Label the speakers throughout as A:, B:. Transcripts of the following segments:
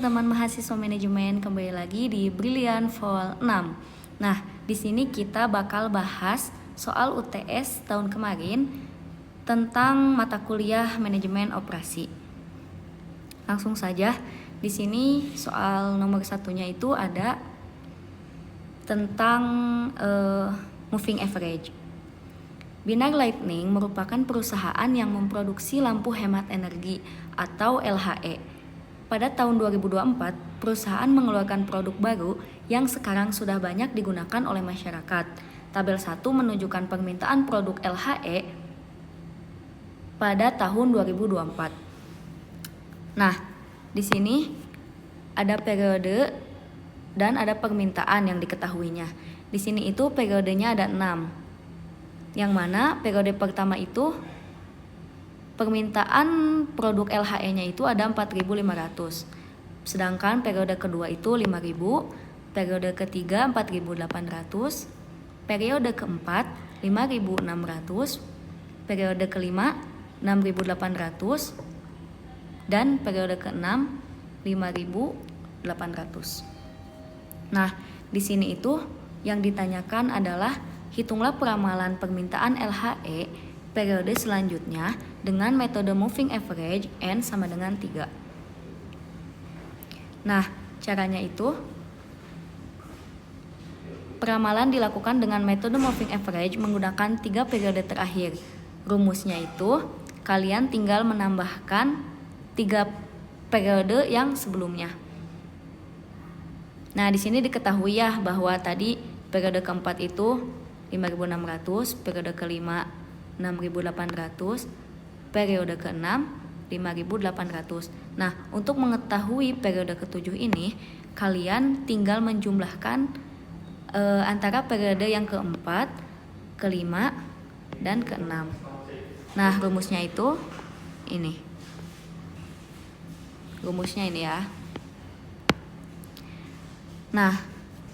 A: teman-teman mahasiswa manajemen, kembali lagi di Brilliant Vol 6. Nah, di sini kita bakal bahas soal UTS tahun kemarin tentang mata kuliah manajemen operasi. Langsung saja, di sini soal nomor satunya itu ada tentang moving average. Binar Lighting merupakan perusahaan yang memproduksi lampu hemat energi atau LHE. Pada tahun 2024, perusahaan mengeluarkan produk baru yang sekarang sudah banyak digunakan oleh masyarakat. Tabel 1 menunjukkan permintaan produk LHE pada tahun 2024. Nah, di sini ada periode dan ada permintaan yang diketahuinya. Di sini itu periodenya ada 6. Yang mana periode pertama itu permintaan produk LHE-nya itu ada 4.500. Sedangkan periode kedua itu 5.000, periode ketiga 4.800, periode keempat 5.600, periode kelima 6.800, dan periode keenam 5.800. Nah, di sini itu yang ditanyakan adalah hitunglah peramalan permintaan LHE periode selanjutnya dengan metode moving average N sama dengan 3. Nah, caranya itu peramalan dilakukan dengan metode moving average menggunakan 3 periode terakhir. Rumusnya itu kalian tinggal menambahkan 3 periode yang sebelumnya. Nah, di sini diketahui ya bahwa tadi periode keempat itu 5.600, periode kelima 6.800, periode ke-6 5.800. Nah, untuk mengetahui periode ke-7 ini, kalian tinggal menjumlahkan antara periode yang ke-4, ke-5, dan ke-6. Nah, rumusnya itu ini. Rumusnya ini ya. Nah,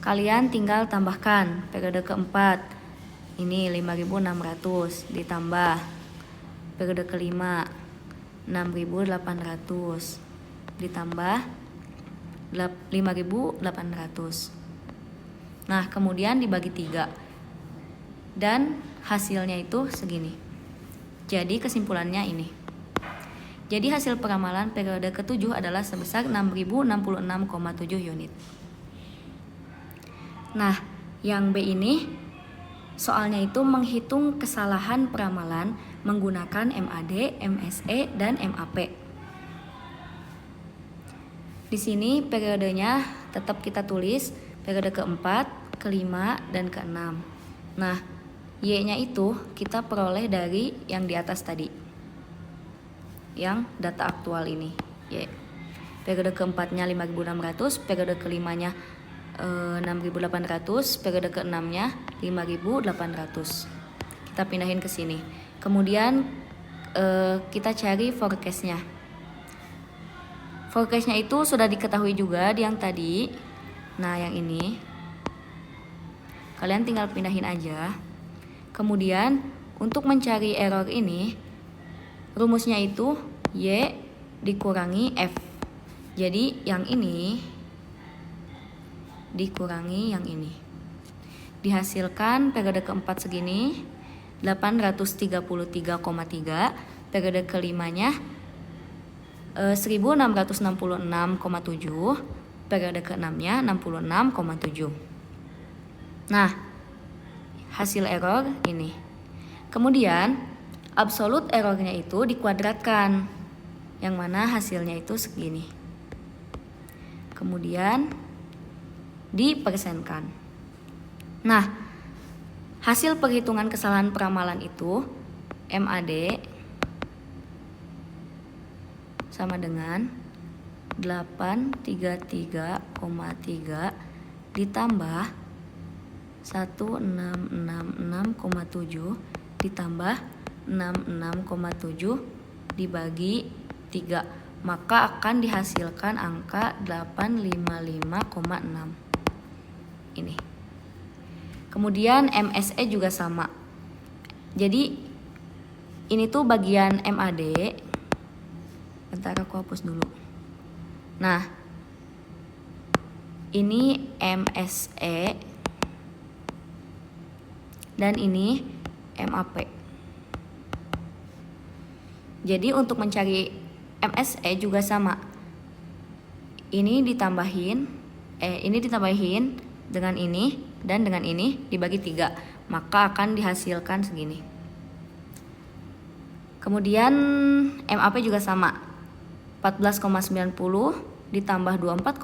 A: kalian tinggal tambahkan periode ke-4. Ini 5.600 ditambah periode kelima 6.800 ditambah 5.800. Nah, kemudian dibagi 3. Dan hasilnya itu segini. Jadi kesimpulannya ini. Jadi hasil peramalan periode ke-7 adalah sebesar 6.066,7 unit. Nah, yang B ini soalnya itu menghitung kesalahan peramalan menggunakan MAD, MSE, dan MAP. Di sini periodenya tetap kita tulis periode keempat, kelima, dan keenam. Nah, Y-nya itu kita peroleh dari yang di atas tadi. Yang data aktual ini. Y. Periode keempatnya 5.600, periode kelimanya 6.800, periode ke-6-nya 5.800. Kita pindahin ke sini. Kemudian kita cari forecast-nya. Forecast-nya itu sudah diketahui juga di yang tadi. Nah, yang ini kalian tinggal pindahin aja. Kemudian untuk mencari error ini, rumusnya itu Y dikurangi F. Jadi yang ini dikurangi yang ini. Dihasilkan periode keempat segini 833,3, periode kelimanya 1666,7, periode keenamnya 66,7. Nah, hasil error ini. Kemudian absolute errornya itu dikuadratkan, yang mana hasilnya itu segini. Kemudian dipersenkan. Nah, hasil perhitungan kesalahan peramalan itu MAD sama dengan 833,3 ditambah 1666,7 ditambah 66,7 dibagi 3, maka akan dihasilkan angka 855,6. Ini. Kemudian MSE juga sama. Jadi ini tuh bagian MAD. Bentar aku hapus dulu. Nah, ini MSE, dan ini MAP. Jadi untuk mencari MSE juga sama. Ini ditambahin dengan ini dan dengan ini dibagi 3, maka akan dihasilkan segini. Kemudian MAP juga sama. 14,90 ditambah 24,50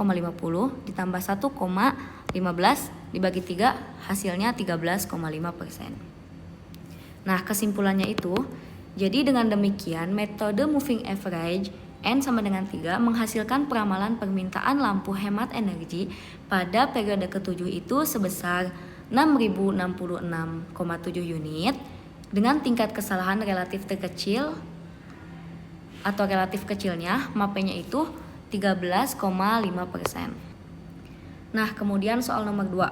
A: ditambah 1,15 dibagi 3, hasilnya 13,5%. Nah, kesimpulannya itu, jadi dengan demikian metode moving average N sama dengan 3 menghasilkan peramalan permintaan lampu hemat energi pada periode ke-7 itu sebesar 6.066,7 unit dengan tingkat kesalahan relatif terkecil atau relatif kecilnya MAP-nya itu 13,5%. Nah, kemudian soal nomor 2.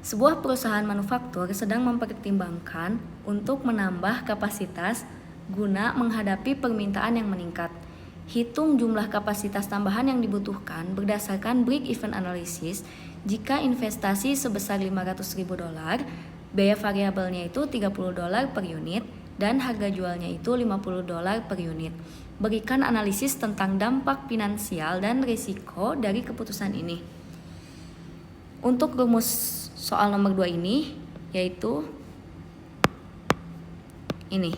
A: Sebuah perusahaan manufaktur sedang mempertimbangkan untuk menambah kapasitas guna menghadapi permintaan yang meningkat. Hitung jumlah kapasitas tambahan yang dibutuhkan berdasarkan break-even analysis jika investasi sebesar $500.000, biaya variabelnya itu $30 per unit, dan harga jualnya itu $50 per unit. Berikan analisis tentang dampak finansial dan risiko dari keputusan ini. Untuk rumus soal nomor 2 ini yaitu ini.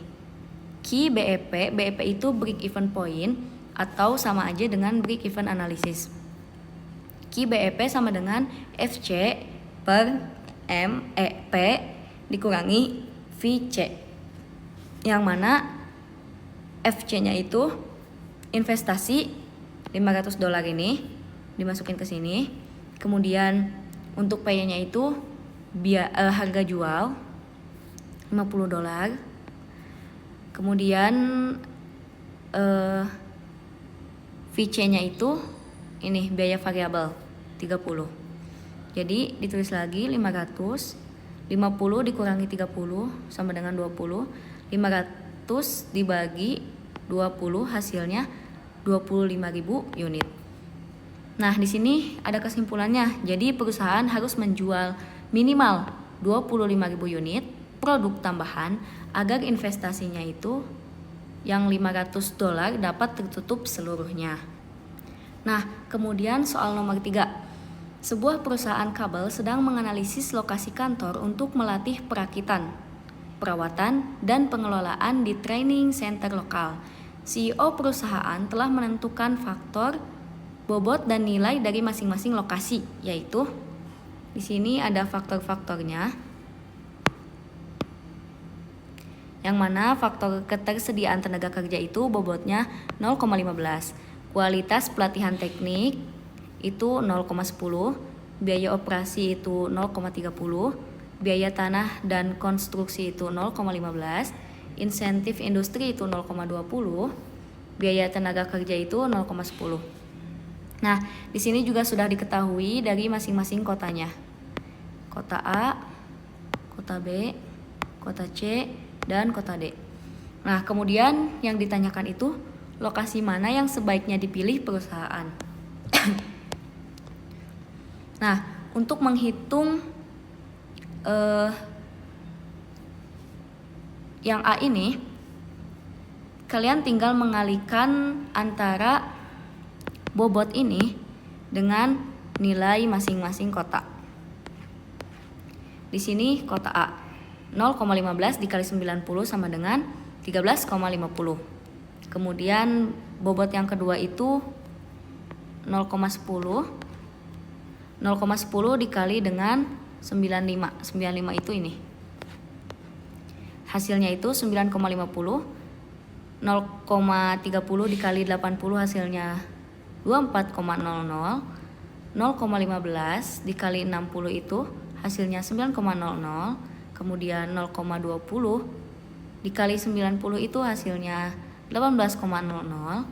A: Key BEP, BEP itu break even point atau sama aja dengan break even analysis. Key BEP sama dengan FC per MEP dikurangi VC, yang mana FC-nya itu investasi $500 ini dimasukin ke sini. Kemudian untuk P-nya itu harga jual $50. Kemudian VC-nya itu ini biaya variabel 30. Jadi ditulis lagi 500, 50 dikurangi 30 sama dengan 20. 500 dibagi 20 hasilnya 25.000 unit. Nah, di sini ada kesimpulannya. Jadi perusahaan harus menjual minimal 25.000 unit produk tambahan agar investasinya itu yang $500 dapat tertutup seluruhnya. Nah, kemudian soal nomor 3. Sebuah perusahaan kabel sedang menganalisis lokasi kantor untuk melatih perakitan, perawatan, dan pengelolaan di training center lokal. CEO perusahaan telah menentukan faktor, bobot, dan nilai dari masing-masing lokasi, yaitu di sini ada faktor-faktornya. Yang mana faktor ketersediaan tenaga kerja itu bobotnya 0,15. Kualitas pelatihan teknik itu 0,10, biaya operasi itu 0,30, biaya tanah dan konstruksi itu 0,15, insentif industri itu 0,20, biaya tenaga kerja itu 0,10. Nah, di sini juga sudah diketahui dari masing-masing kotanya. Kota A, kota B, kota C, dan kota D. Nah, kemudian yang ditanyakan itu lokasi mana yang sebaiknya dipilih perusahaan. Nah, untuk menghitung yang A ini, kalian tinggal mengalihkan antara bobot ini dengan nilai masing-masing kota. Di sini kota A 0,15 dikali 90 sama dengan 13,50. Kemudian bobot yang kedua itu 0,10 dikali dengan 95. 95 itu ini. Hasilnya itu 9,50. 0,30 dikali 80 hasilnya 24,00. 0,15 dikali 60 itu hasilnya 9,00. Kemudian 0,20 dikali 90 itu hasilnya 18,00.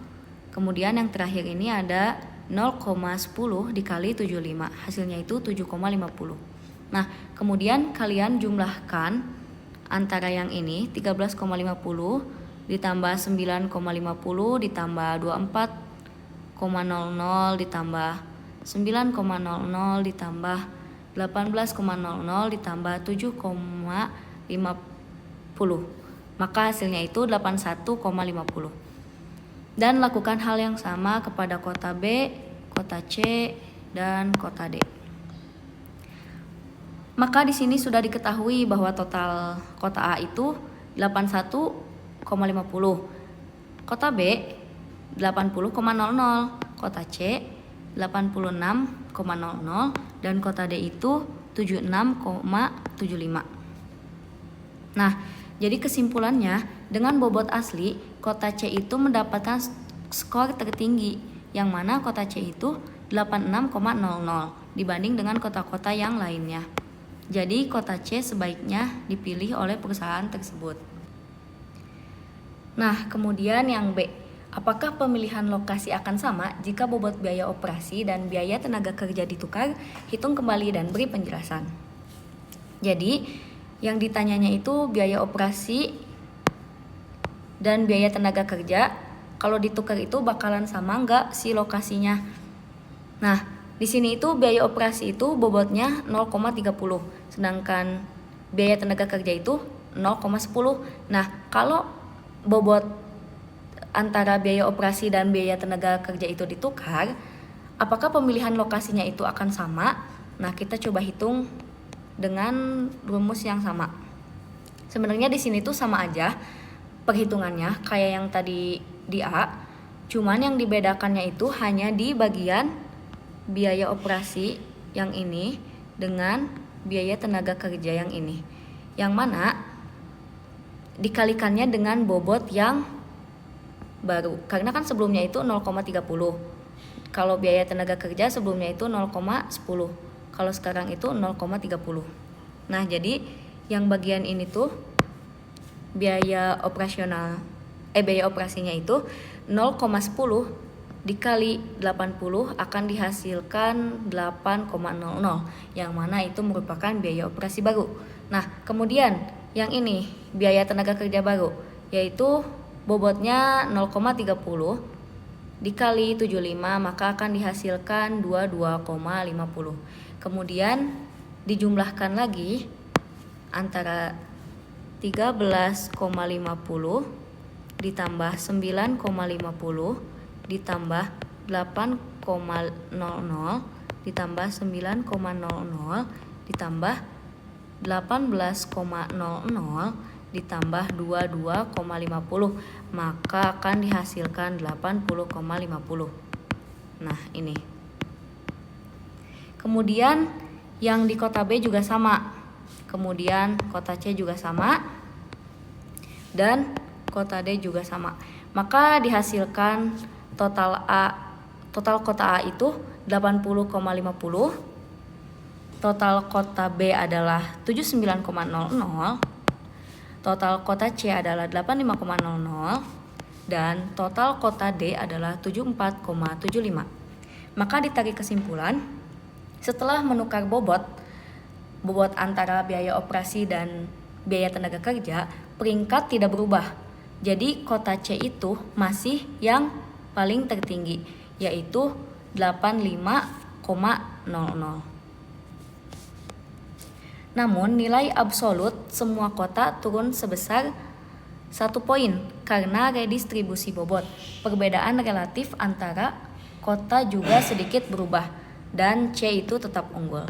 A: Kemudian yang terakhir ini ada 0,10 dikali 75, hasilnya itu 7,50. Nah, kemudian kalian jumlahkan antara yang ini 13,50 ditambah 9,50 ditambah 24,00 ditambah 9,00 ditambah 18,00 ditambah 7,50. Maka hasilnya itu 81,50. Dan lakukan hal yang sama kepada kota B, kota C, dan kota D. Maka di sini sudah diketahui bahwa total kota A itu 81,50, kota B 80,00, kota C 86,00, dan kota D itu 76,75. Nah, jadi kesimpulannya, dengan bobot asli, kota C itu mendapatkan skor tertinggi, yang mana kota C itu 86,00 dibanding dengan kota-kota yang lainnya. Jadi kota C sebaiknya dipilih oleh perusahaan tersebut. Nah, kemudian yang B, apakah pemilihan lokasi akan sama jika bobot biaya operasi dan biaya tenaga kerja ditukar? Hitung kembali dan beri penjelasan. Jadi, yang ditanyanya itu biaya operasi dan biaya tenaga kerja. Kalau ditukar itu bakalan sama nggak si lokasinya? Nah, di sini itu biaya operasi itu bobotnya 0,30, sedangkan biaya tenaga kerja itu 0,10. Nah, kalau bobot antara biaya operasi dan biaya tenaga kerja itu ditukar, apakah pemilihan lokasinya itu akan sama? Nah, kita coba hitung dengan rumus yang sama. Sebenarnya di sini tuh sama aja perhitungannya kayak yang tadi di A, cuman yang dibedakannya itu hanya di bagian biaya operasi yang ini dengan biaya tenaga kerja yang ini, yang mana dikalikannya dengan bobot yang baru, karena kan sebelumnya itu 0,30. Kalau biaya tenaga kerja sebelumnya itu 0,10, kalau sekarang itu 0,30. Nah, jadi yang bagian ini tuh biaya operasinya itu 0,10 dikali 80 akan dihasilkan 8,00, yang mana itu merupakan biaya operasi baru. Nah, kemudian yang ini biaya tenaga kerja baru, yaitu bobotnya 0,30 dikali 75, maka akan dihasilkan 22,50. Kemudian dijumlahkan lagi antara 13,50 ditambah 9,50 ditambah 8,00 ditambah 9,00 ditambah 18,00 ditambah 22,50, maka akan dihasilkan 80,50. Nah, ini. Kemudian yang di kota B juga sama. Kemudian kota C juga sama. Dan kota D juga sama. Maka dihasilkan total kota A itu 80,50, total kota B adalah 79,00, total kota C adalah 85,00, dan total kota D adalah 74,75. Maka ditarik kesimpulan, setelah menukar bobot antara biaya operasi dan biaya tenaga kerja, peringkat tidak berubah. Jadi kota C itu masih yang paling tertinggi, yaitu 85,00. Namun nilai absolut semua kota turun sebesar 1 poin karena redistribusi bobot. Perbedaan relatif antara kota juga sedikit berubah dan C itu tetap unggul.